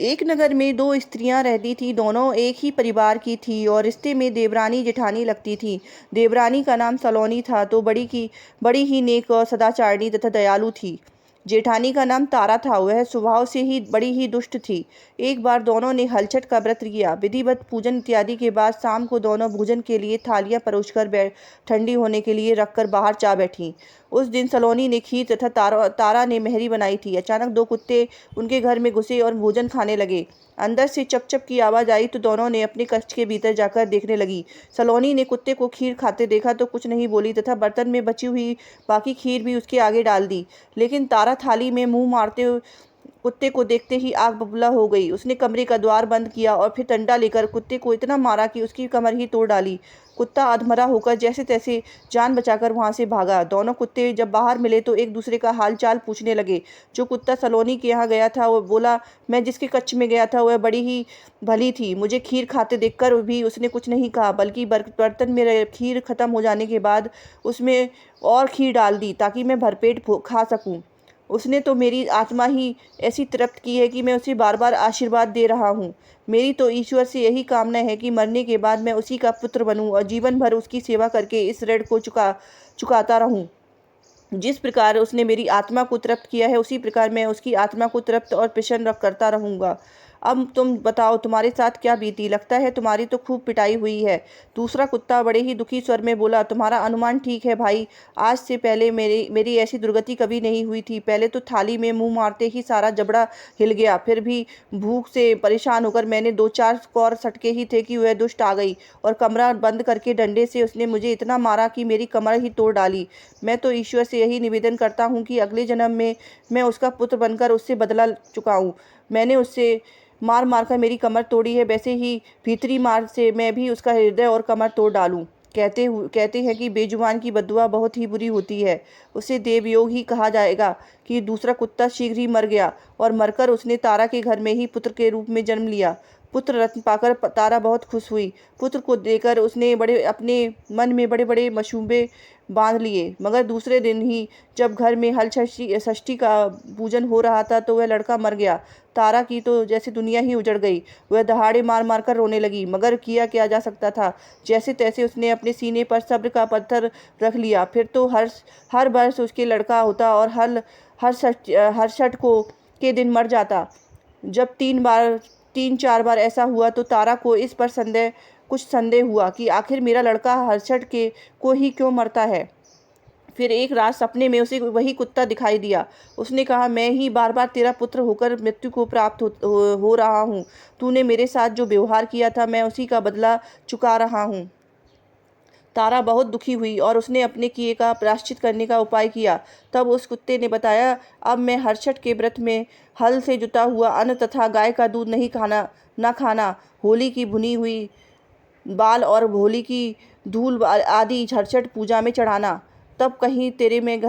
एक नगर में दो स्त्रियां रहती थीं। दोनों एक ही परिवार की थीं और रिश्ते में देवरानी जेठानी लगती थीं। देवरानी का नाम सलोनी था, तो बड़ी ही नेक और सदाचारिणी तथा दयालु थी। जेठानी का नाम तारा था। वह स्वभाव से ही बड़ी ही दुष्ट थी। एक बार दोनों ने हलछठ का व्रत किया। विधिवत पूजन इत्यादि के बाद शाम को दोनों भोजन के लिए थालियां परोसकर ठंडी होने के लिए रखकर बाहर जा बैठी। उस दिन सलोनी ने खीर तथा तारा ने मेहरी बनाई थी। अचानक दो कुत्ते उनके घर में घुसे और भोजन खाने लगे। अंदर से चप चप की आवाज़ आई तो दोनों ने अपने कक्ष के भीतर जाकर देखने लगी। सलोनी ने कुत्ते को खीर खाते देखा तो कुछ नहीं बोली तथा बर्तन में बची हुई बाकी खीर भी उसके आगे डाल दी। लेकिन तारा थाली में मुंह मारते कुत्ते को देखते ही आग बबूला हो गई। उसने कमरे का द्वार बंद किया और फिर डंडा लेकर कुत्ते को इतना मारा कि उसकी कमर ही तोड़ डाली। कुत्ता अधमरा होकर जैसे तैसे जान बचाकर वहां से भागा। दोनों कुत्ते जब बाहर मिले तो एक दूसरे का हाल चाल पूछने लगे। जो कुत्ता सलोनी के यहाँ गया था वो बोला, मैं जिसके कच्छ में गया था वह बड़ी ही भली थी। मुझे खीर खाते देखकर भी उसने कुछ नहीं कहा, बल्कि बर्तन में खीर खत्म हो जाने के बाद उसमें और खीर डाल दी ताकि मैं भरपेट खा सकूं। उसने तो मेरी आत्मा ही ऐसी तृप्त की है कि मैं उसे बार बार आशीर्वाद दे रहा हूँ। मेरी तो ईश्वर से यही कामना है कि मरने के बाद मैं उसी का पुत्र बनूं और जीवन भर उसकी सेवा करके इस ऋण को चुकाता रहूं। जिस प्रकार उसने मेरी आत्मा को तृप्त किया है उसी प्रकार मैं उसकी आत्मा को तृप्त और प्रसन्न करता रहूंगा। अब तुम बताओ, तुम्हारे साथ क्या बीती? लगता है तुम्हारी तो खूब पिटाई हुई है। दूसरा कुत्ता बड़े ही दुखी स्वर में बोला, तुम्हारा अनुमान ठीक है भाई। आज से पहले मेरी ऐसी दुर्गति कभी नहीं हुई थी। पहले तो थाली में मुंह मारते ही सारा जबड़ा हिल गया। फिर भी भूख से परेशान होकर मैंने दो चार कौर सटके ही थे कि वह दुष्ट आ गई और कमरा बंद करके डंडे से उसने मुझे इतना मारा कि मेरी कमर ही तोड़ डाली। मैं तो ईश्वर से यही निवेदन करता हूँ कि अगले जन्म में मैं उसका पुत्र बनकर उससे बदला चुकाऊँ। मैंने उससे मार मार कर मेरी कमर तोड़ी है, वैसे ही भीतरी मार से मैं भी उसका हृदय और कमर तोड़ डालूं। कहते हैं कि बेजुबान की बद्दुआ बहुत ही बुरी होती है। उसे देवयोग ही कहा जाएगा। कि दूसरा कुत्ता शीघ्र ही मर गया और मरकर उसने तारा के घर में ही पुत्र के रूप में जन्म लिया। पुत्र रत्न पाकर तारा बहुत खुश हुई। पुत्र को देकर उसने अपने मन में बड़े बड़े मशूबे बांध लिए। मगर दूसरे दिन ही जब घर में हल षष्ठी का पूजन हो रहा था तो वह लड़का मर गया। तारा की तो जैसे दुनिया ही उजड़ गई। वह दहाड़े मार मार कर रोने लगी, मगर किया क्या जा सकता था। जैसे तैसे उसने अपने सीने पर सब्र का पत्थर रख लिया। फिर तो हर वर्ष उसके लड़का होता और हर छठ को के दिन मर जाता। जब तीन चार बार ऐसा हुआ तो तारा को इस पर कुछ संदेह हुआ कि आखिर मेरा लड़का हर्षट के को ही क्यों मरता है। फिर एक रात सपने में उसे वही कुत्ता दिखाई दिया। उसने कहा, मैं ही बार बार तेरा पुत्र होकर मृत्यु को प्राप्त हो रहा हूँ। तूने मेरे साथ जो व्यवहार किया था मैं उसी का बदला चुका रहा हूँ। तारा बहुत दुखी हुई और उसने अपने किए का प्रायश्चित करने का उपाय किया। तब उस कुत्ते ने बताया, अब मैं हरछठ के व्रत में हल से जुता हुआ अन्न तथा गाय का दूध नहीं खाना, होली की भुनी हुई बाल और होली की धूल आदि हरछठ पूजा में चढ़ाना। तब कहीं तेरे में घर